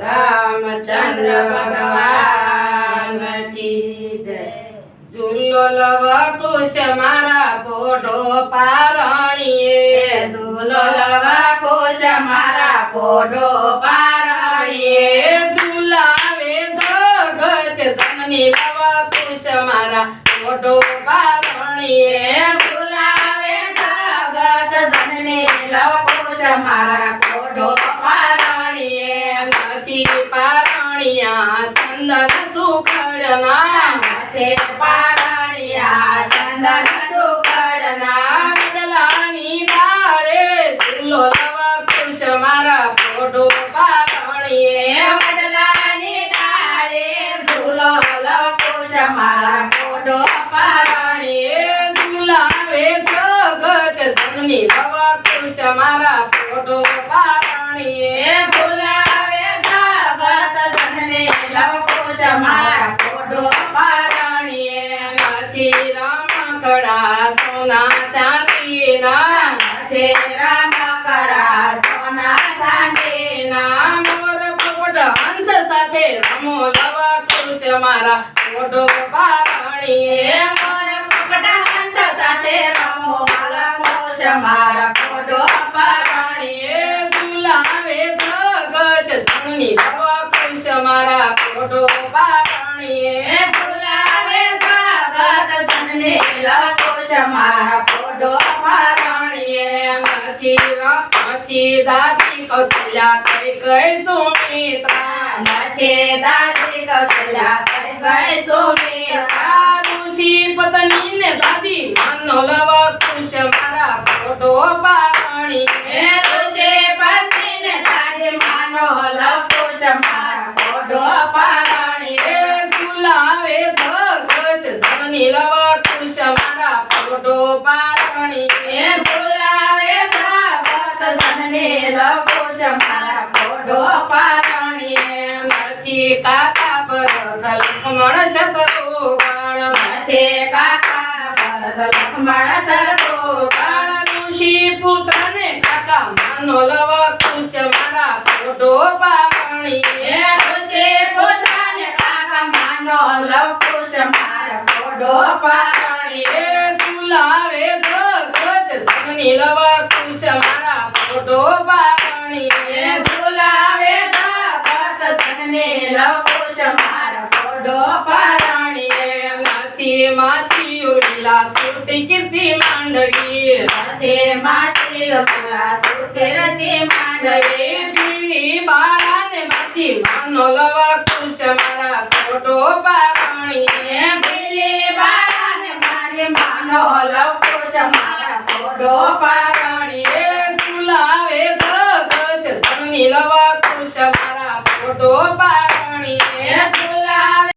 रामचंद्र भगवान की जय। झूलो लव कुश मारा पोटो पारणिये, झूलो लव कुश मारा पोटो पारणिये। झूलावे जगत जननी लव कुश मारा पोटो पारणिये। झूलावे जगत जननी लव कुश मारा पोटो पारणिये। નથી પારણિયા સંદન સુખડના, નથી પારણિયા સંદન સુખડના। વડલાની ડાળે ઝૂલો લવા કુશ મારા પોટો પારણીએ। વડલાની ડાળે ઝૂલો લવ કુશ મારા પોટો પારણીએ। ઝૂલાવે જગત જનની લવા કુશ મારા પોટો પારણીએ। ઝૂલાવે જગત જનની લવ કુશ મારા પોટો પારણીએ। નથી રમકડા સોના ચાંદીના, નથી રમકડા સોના ચાંદીના। મોર પોપટ હંસ સાથે રમો લવા કુશ મારા પોટો પારણીએ। મોર પોપટ હંસ સાથે રમો લવ કુશ મારા પોટો પારણીએ। ઝૂલાવે જગત જનની લવા કુશ મારા પોટો પારણીએ। ઝૂલાવે જગત જનની લવ કુશ મારા પોટો પારણીએ। નથી દાદી કૌશલ્યા કઈ કઈ સુમિત્રા, નથી દાદી કૌશલ્યા કઈ કઈ સુમિત્રા। ઋષિ પત્ની ને દાદી માનો લવા કુશ મારા પોટો પારણીએ। ઋષિ પત્નીને દાદી માનો લવ કુશ મારા પોટો પારણીએ। ઝૂલાવે જગત જનની લવા કુશ મારા પોટો પારણીએ। ઝૂલાવે જગત જનની લવ કુશ મારા પોટો પારણીએ। નથી કાકા ભરત લક્ષ્મણ શત્રુઘ્ન, નથી કાકા ભરત લક્ષ્મણ શત્રુઘ્ન। ઋષિ પુત્ર ને કાકા માનો લવા કુશ મારા પોટો પારણીએ। ઋષિ પુત્રને કાકા માનો લવ કુશ મારા પોટો પારણીએ। ઝૂલાવે જગત જનની લવા કુશ મારા પોટો પારણીએ। ઝૂલાવે જગત જનની લવ કુશ મારા પોટો પારણીએ। નથી માસી ઉર્મિલા સુરતી કીર્તિ માંડવી, નથી માસી ઉર્મિલા સુરતી માંડવી। પીળી બાળા ને માસી માનો લવા કુશ મારા પોટો પારણીએ। પેલી બાળાને માસી માનો લવ કુશ મારા પોટો પારણીએ। ઝૂલાવે જગત જનની લવા કુશ મારા પોટો પારણીએ।